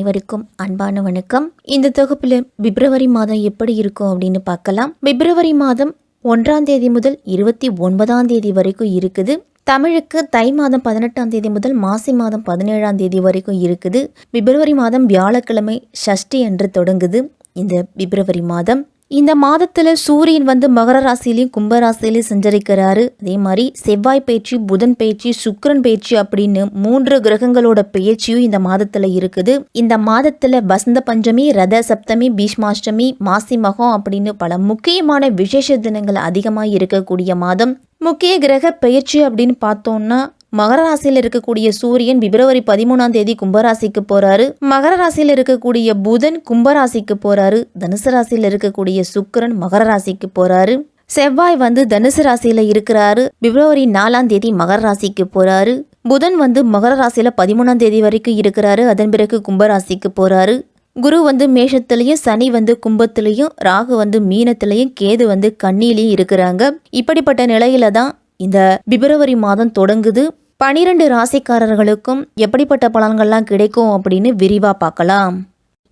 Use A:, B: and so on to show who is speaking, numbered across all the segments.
A: அனைவருக்கும் அன்பான வணக்கம். இந்த தொகுப்பில் பிப்ரவரி மாதம் எப்படி இருக்கும் அப்படின்னு பார்க்கலாம். பிப்ரவரி மாதம் 1ஆம் தேதி முதல் 29ஆம் தேதி வரைக்கும் இருக்குது. தமிழுக்கு தை மாதம் 18ஆம் தேதி முதல் மாசி மாதம் 17ஆம் தேதி வரைக்கும் இருக்குது. பிப்ரவரி மாதம் வியாழக்கிழமை சஷ்டி என்று தொடங்குது. இந்த பிப்ரவரி மாதம் இந்த மாதத்துல சூரியன் மகர ராசிலையும் கும்பராசிலையும் சஞ்சரிக்கிறாரு. அதே மாதிரி செவ்வாய் பயிற்சி, புதன் பயிற்சி, சுக்கிரன் பயிற்சி அப்படின்னு 3 கிரகங்களோட பயிற்சியும் இந்த மாதத்துல இருக்குது. இந்த மாதத்துல வசந்த பஞ்சமி, ரத சப்தமி, பீஷ்மாஷ்டமி, மாசி மகம் அப்படின்னு பல முக்கியமான விசேஷ தினங்கள் அதிகமாக இருக்கக்கூடிய மாதம். முக்கிய கிரக பயிற்சி அப்படின்னு பார்த்தோம்னா மகர ராசியில் இருக்கக்கூடிய சூரியன் பிப்ரவரி 13ஆம் தேதி கும்பராசிக்கு போறாரு. மகர ராசியில் இருக்கக்கூடிய புதன் கும்பராசிக்கு போறாரு. தனுசு ராசியில் இருக்கக்கூடிய சுக்கிரன் மகர ராசிக்கு போறாரு. செவ்வாய் தனுசு ராசியில இருக்கிறாரு. பிப்ரவரி 4ஆம் தேதி மகர ராசிக்கு போறாரு. புதன் மகர ராசியில 13ஆம் தேதி வரைக்கும் இருக்கிறாரு. அதன் பிறகு கும்பராசிக்கு போறாரு. குரு மேஷத்திலையும், சனி கும்பத்திலையும், ராகு மீனத்திலையும், கேது கன்னியிலையும் இருக்கிறாங்க. இப்படிப்பட்ட நிலையில தான் இந்த பிப்ரவரி மாதம் தொடங்குது. 12 ராசிக்காரர்களுக்கும் எப்படிப்பட்ட பலன்கள்லாம் கிடைக்கும் அப்படின்னு விரிவா பார்க்கலாம்.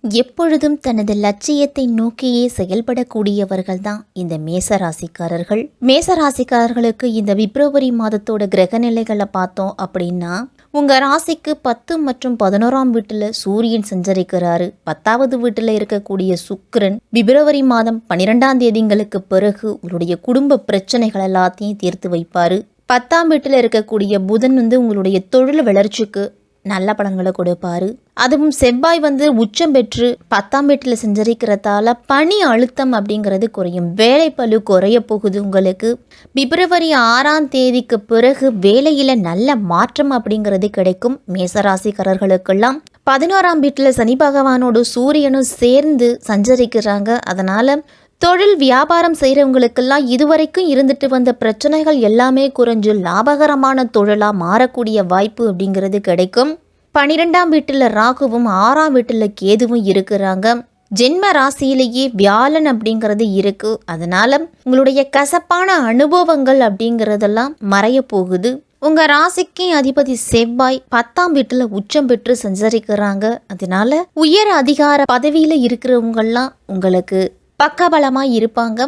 A: எப்பொழுதும் தனது லட்சியத்தை நோக்கியே செயல்படக்கூடியவர்கள் தான் இந்த மேச ராசிக்காரர்கள். மேச ராசிக்காரர்களுக்கு இந்த பிப்ரவரி மாதத்தோட கிரக நிலைகளை பார்த்தோம் அப்படின்னா, உங்க ராசிக்கு 10 மற்றும் 11ஆம் வீட்டுல சூரியன் சஞ்சரிக்கிறாரு. 10வது வீட்டுல இருக்கக்கூடிய சுக்கிரன் பிப்ரவரி மாதம் 12ஆம் தேதிங்களுக்கு பிறகு உங்களுடைய குடும்ப பிரச்சனைகள் எல்லாத்தையும் தீர்த்து வைப்பாரு. 10ஆம் வீட்டுல இருக்கக்கூடிய புதன் உங்களுடைய தொழில் வளர்ச்சிக்கு நல்ல பலன்களை கொடுப்பாரு. அதுவும் செவ்வாய் உச்சம் பெற்று 10ஆம் வீட்டில் சஞ்சரிக்கிறதால பணி அழுத்தம் அப்படிங்கிறது குறையும். வேலை பளு குறைய போகுது உங்களுக்கு. பிப்ரவரி 6ஆம் தேதிக்கு பிறகு வேலையில நல்ல மாற்றம் அப்படிங்கிறது கிடைக்கும். மேசராசிக்காரர்களுக்கெல்லாம் 11ஆம் வீட்டில் சனி பகவானோடு சூரியனும் சேர்ந்து சஞ்சரிக்கிறாங்க. அதனால தொழில் வியாபாரம் செய்கிறவங்களுக்கெல்லாம் இதுவரைக்கும் இருந்துட்டு வந்த பிரச்சனைகள் எல்லாமே குறைஞ்சு லாபகரமான தொழிலாக மாறக்கூடிய வாய்ப்பு அப்படிங்கிறது கிடைக்கும். 12ஆம் வீட்டில் ராகுவும் 6ஆம் வீட்டில் கேதுவும் இருக்கிறாங்க. ஜென்ம ராசியிலேயே வியாழன் அப்படிங்கிறது இருக்கு. அதனால உங்களுடைய கசப்பான அனுபவங்கள் அப்படிங்கிறதெல்லாம் மறைய போகுது. உங்க ராசிக்கு அதிபதி செவ்வாய் 10ஆம் வீட்டுல உச்சம் பெற்று சஞ்சரிக்கிறாங்க. அதனால உயர் அதிகார பதவியில இருக்கிறவங்கெல்லாம் உங்களுக்கு பக்கபலமா இருப்பாங்க.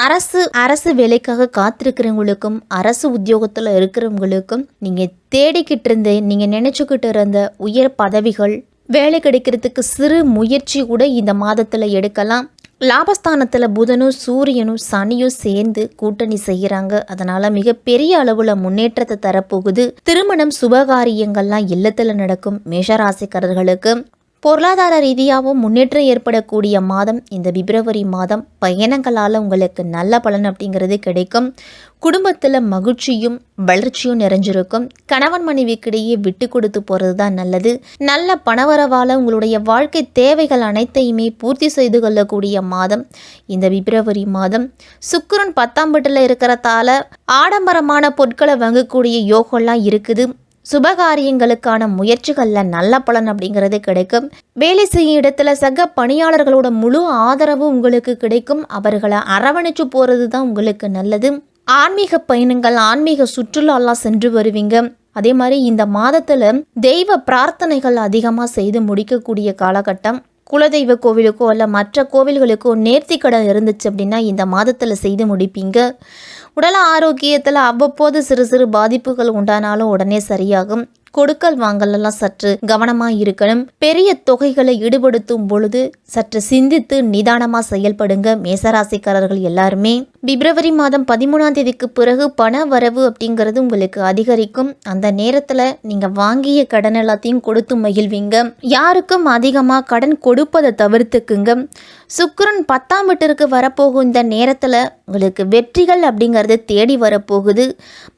A: அரசு வேலைக்காக காத்திருக்கிறவங்களுக்கும், அரசு உத்தியோகத்துல இருக்கிறவங்களுக்கும் நீங்க தேடிக்கிட்டு இருந்த, நீங்க நினைச்சுக்கிட்டு இருந்த உயர் பதவிகள், வேலை கிடைக்கிறதுக்கு சிறு முயற்சி கூட இந்த மாதத்துல எடுக்கலாம். லாபஸ்தானத்துல புதனும் சூரியனும் சனியும் சேர்ந்து கூட்டணி செய்யறாங்க. அதனால மிகப்பெரிய அளவுல முன்னேற்றத்தை தரப்போகுது. திருமணம், சுபகாரியங்கள்லாம் இல்லத்துல நடக்கும். மேஷராசிக்காரர்களுக்கு பொருளாதார ரீதியாகவும் முன்னேற்றம் ஏற்படக்கூடிய மாதம் இந்த பிப்ரவரி மாதம். பயணங்களால் உங்களுக்கு நல்ல பலன் அப்படிங்கிறது கிடைக்கும். குடும்பத்தில் மகிழ்ச்சியும் வளர்ச்சியும் நிறைஞ்சிருக்கும். கணவன் மனைவிக்கிடையே விட்டு கொடுத்து போகிறது தான் நல்லது. நல்ல பணவரவால் உங்களுடைய வாழ்க்கை தேவைகள் அனைத்தையுமே பூர்த்தி செய்து கொள்ளக்கூடிய மாதம் இந்த பிப்ரவரி மாதம். சுக்கிரன் 10ஆம் வீட்டில் இருக்கிறதால ஆடம்பரமான பொருட்களை வாங்கக்கூடிய யோகம்லாம் இருக்குது. சுபகாரியங்களுக்கான முயற்சிகள்ல நல்ல பலன் அப்படிங்கிறது கிடைக்கும். வேலை செய்யும் இடத்துல சக பணியாளர்களோட முழு ஆதரவு உங்களுக்கு கிடைக்கும். அவர்களை அரவணைச்சு போறது தான் உங்களுக்கு நல்லது. ஆன்மீக பயணங்கள், ஆன்மீக சுற்றுலாலாம் சென்று வருவீங்க. அதே மாதிரி இந்த மாதத்துல தெய்வ பிரார்த்தனைகள் அதிகமா செய்து முடிக்கக்கூடிய காலகட்டம். குலதெய்வ கோவிலுக்கோ அல்ல மற்ற கோவில்களுக்கோ நேர்த்திக்கடன் இருந்துச்சு அப்படின்னா இந்த மாதத்துல செய்து முடிப்பீங்க. உடல் ஆரோக்கியத்தில் அவ்வப்போது சிறு சிறு பாதிப்புகள் உண்டானாலும் உடனே சரியாகும். கொடுக்கல் வாங்கலாம் சற்று கவனமாக இருக்கணும். பெரிய தொகைகளை ஈடுபடுத்தும் பொழுது சற்று சிந்தித்து நிதானமாக செயல்படுங்க. மேசராசிக்காரர்கள் எல்லாருமே பிப்ரவரி மாதம் 13ஆம் தேதிக்கு பிறகு பண வரவு அப்படிங்கிறது உங்களுக்கு அதிகரிக்கும். அந்த நேரத்தில் நீங்கள் வாங்கிய கடன் எல்லாத்தையும் கொடுத்து மகிழ்வீங்க. யாருக்கும் அதிகமாக கடன் கொடுப்பதை தவிர்த்துக்குங்க. சுக்கிரன் 10ஆம் வீட்டிற்கு வரப்போகும் இந்த நேரத்தில் உங்களுக்கு வெற்றிகள் அப்படிங்கிறது தேடி வரப்போகுது.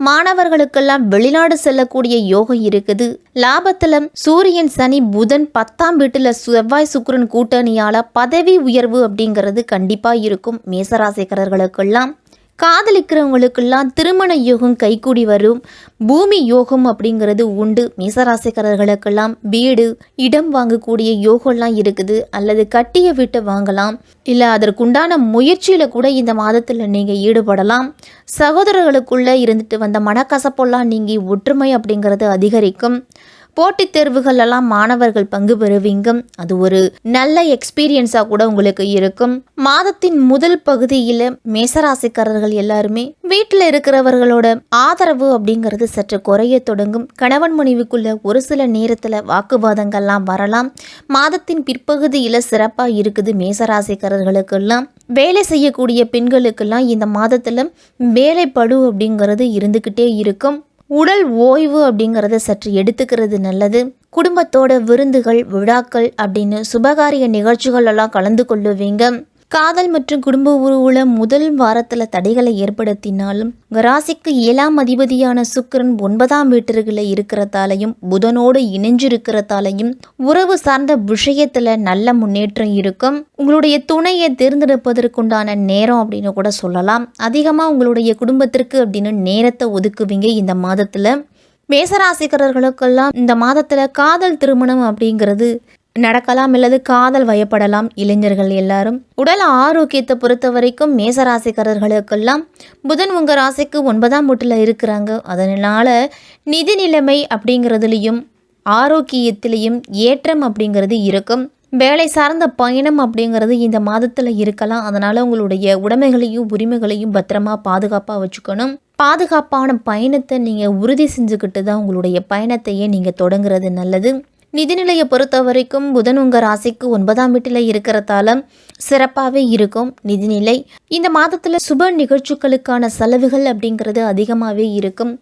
A: மாணவர்களுக்கெல்லாம் வெளிநாடு செல்லக்கூடிய யோகம் இருக்குது. லாபத்துல சூரியன், சனி, புதன், 10ஆம் வீட்டுல செவ்வாய், சுக்கிரன் கூட்டணியால பதவி உயர்வு அப்படிங்கிறது கண்டிப்பா இருக்கும். மேசராசிக்காரர்களுக்கெல்லாம் காதலிக்கிறவங்களுக்கெல்லாம் திருமண யோகம் கைகூடி வரும். பூமி யோகம் அப்படிங்கிறது உண்டு. மேசராசிக்காரர்களுக்கெல்லாம் வீடு, இடம் வாங்கக்கூடிய யோகம்லாம் இருக்குது. அல்லது கட்டிய வீட்டை வாங்கலாம். இல்லை அதற்குண்டான முயற்சியில் கூட இந்த மாதத்தில் நீங்கள் ஈடுபடலாம். சகோதரர்களுக்குள்ளே இருந்துட்டு வந்த மனக்கசப்பெல்லாம் நீங்கி ஒற்றுமை அப்படிங்கிறது அதிகரிக்கும். போட்டித் தேர்வுகள் எல்லாம் மாணவர்கள் பங்கு பெறுவீங்க. அது ஒரு நல்ல எக்ஸ்பீரியன்ஸா கூட உங்களுக்கு இருக்கும். மாதத்தின் முதல் பகுதியில மேசராசிக்காரர்கள் எல்லாருமே வீட்டில் இருக்கிறவர்களோட ஆதரவு அப்படிங்கிறது சற்று குறைய தொடங்கும். கணவன் மனைவிக்குள்ள ஒரு சில நேரத்துல வாக்குவாதங்கள்லாம் வரலாம். மாதத்தின் பிற்பகுதியில சிறப்பா இருக்குது மேசராசிக்காரர்களுக்கெல்லாம். வேலை செய்யக்கூடிய பெண்களுக்கெல்லாம் இந்த மாதத்துல வேலை பளு அப்படிங்கிறது இருந்துகிட்டே இருக்கும். உடல் ஓய்வு அப்படிங்கிறத சற்று எடுத்துக்கிறது நல்லது. குடும்பத்தோட விருந்துகள், விழாக்கள் அப்படின்னு சுபகாரிய நிகழ்ச்சிகள் எல்லாம் கலந்து கொள்ளுவீங்க. காதல் மற்றும் குடும்ப உறவுல முதல் வாரத்தில் தடைகளை ஏற்படுத்தினாலும் ராசிக்கு 7ஆம் அதிபதியான சுக்கிரன் 9ஆம் வீட்டிற்குள்ள இருக்கிறதாலையும் புதனோடு இணைஞ்சிருக்கிறதாலையும் உறவு சார்ந்த விஷயத்தில் நல்ல முன்னேற்றம் இருக்கும். உங்களுடைய துணையை தேர்ந்தெடுப்பதற்குண்டான நேரம் அப்படின்னு கூட சொல்லலாம். அதிகமாக உங்களுடைய குடும்பத்திற்கு அப்படின்னு நேரத்தை ஒதுக்குவீங்க இந்த மாதத்தில். மேசராசிக்காரர்களுக்கெல்லாம் இந்த மாதத்தில் காதல் திருமணம் அப்படிங்கிறது நடக்கலாம், அல்லது காதல் வயப்படலாம். இளைஞர்கள் எல்லாரும் உடல் ஆரோக்கியத்தை பொறுத்த வரைக்கும் மேசராசிக்காரர்களுக்கெல்லாம் புதன் உங்கள் ராசிக்கு 9ஆம் வீட்டில் இருக்கிறாங்க. அதனால நிதி நிலைமை அப்படிங்கிறதுலையும் ஆரோக்கியத்திலையும் ஏற்றம் அப்படிங்கிறது இருக்கும். வேலை சார்ந்த பயணம் அப்படிங்கிறது இந்த மாதத்தில் இருக்கலாம். அதனால் உங்களுடைய உடைமைகளையும் உரிமைகளையும் பத்திரமா பாதுகாப்பாக வச்சுக்கணும். பாதுகாப்பான பயணத்தை நீங்கள் உறுதி செஞ்சுக்கிட்டு தான் உங்களுடைய பயணத்தையே நீங்கள் தொடங்குறது நல்லது. நிதிநிலையை பொறுத்த வரைக்கும் புதன் உங்கள் ராசிக்கு 9ஆம் வீட்டில் இருக்கிறதால சிறப்பாகவே இருக்கும் நிதிநிலை. இந்த மாதத்தில் சுப நிகழ்ச்சிகளுக்கான செலவுகள் அப்படிங்கிறது அதிகமாகவே இருக்கும்.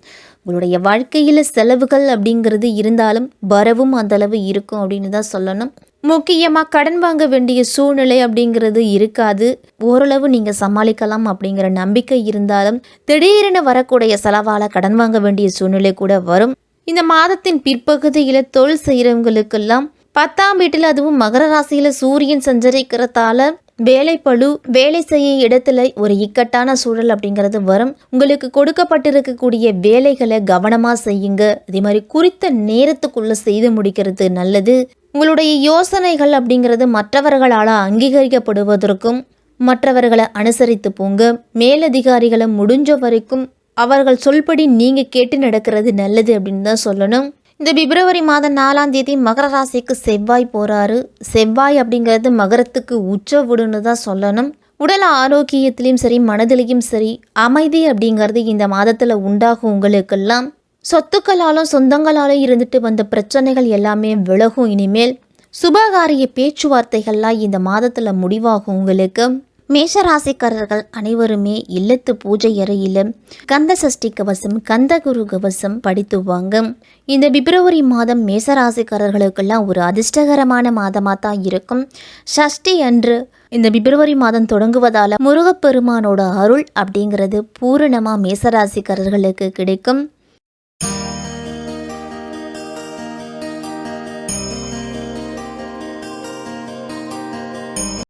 A: உங்களுடைய வாழ்க்கையில் செலவுகள் அப்படிங்கிறது இருந்தாலும் வரவும் அந்தளவு இருக்கும் அப்படின்னு தான் சொல்லணும். முக்கியமாக கடன் வாங்க வேண்டிய சூழ்நிலை அப்படிங்கிறது இருக்காது. ஓரளவு நீங்கள் சமாளிக்கலாம் அப்படிங்கிற நம்பிக்கை இருந்தாலும் திடீரென வரக்கூடிய செலவால் கடன் வாங்க வேண்டிய சூழ்நிலை கூட வரும். இந்த மாதத்தின் பிற்பகுதியில் தொழில் செய்கிறவங்களுக்கெல்லாம் 10ஆம் வீட்டில், அதுவும் மகர ராசியில் சூரியன் சஞ்சரிக்கிறதால வேலைப்பளு, வேலை செய்ய இடத்துல ஒரு இக்கட்டான சூழல் அப்படிங்கிறது வரும். உங்களுக்கு கொடுக்கப்பட்டிருக்கக்கூடிய வேலைகளை கவனமாக செய்யுங்க. அதே மாதிரி குறித்த நேரத்துக்குள்ளே செய்து முடிக்கிறது நல்லது. உங்களுடைய யோசனைகள் அப்படிங்கிறது மற்றவர்களால் அங்கீகரிக்கப்படுவதற்கும் மற்றவர்களை அனுசரித்து போங்க. மேலதிகாரிகளை முடிஞ்ச வரைக்கும் அவர்கள் சொல்படி நீங்கள் கேட்டு நடக்கிறது நல்லது அப்படின்னு தான் சொல்லணும். இந்த பிப்ரவரி மாதம் 4ஆம் தேதி மகர ராசிக்கு செவ்வாய் போகிறாரு. செவ்வாய் அப்படிங்கிறது மகரத்துக்கு உச்ச விடுன்னு தான் சொல்லணும். உடல் ஆரோக்கியத்திலையும் சரி, மனதிலையும் சரி, அமைதி அப்படிங்கிறது இந்த மாதத்தில் உண்டாகும். உங்களுக்கெல்லாம் சொத்துக்களாலும் சொந்தங்களாலும் இருந்துட்டு வந்த பிரச்சனைகள் எல்லாமே விலகும். இனிமேல் சுபகாரிய பேச்சுவார்த்தைகள்லாம் இந்த மாதத்தில் முடிவாகும். உங்களுக்கு மேஷராசிக்காரர்கள் அனைவருமே இல்லத்து பூஜை அறையில் கந்த சஷ்டி கவசம், கந்தகுரு கவசம் படித்துவாங்க. இந்த பிப்ரவரி மாதம் மேஷராசிக்காரர்களுக்கெல்லாம் ஒரு அதிர்ஷ்டகரமான மாதமாக தான் இருக்கும். சஷ்டி அன்று இந்த பிப்ரவரி மாதம் தொடங்குவதால் முருகப்பெருமானோட அருள் அப்படிங்கிறது பூரணமாக மேஷராசிக்காரர்களுக்கு கிடைக்கும்.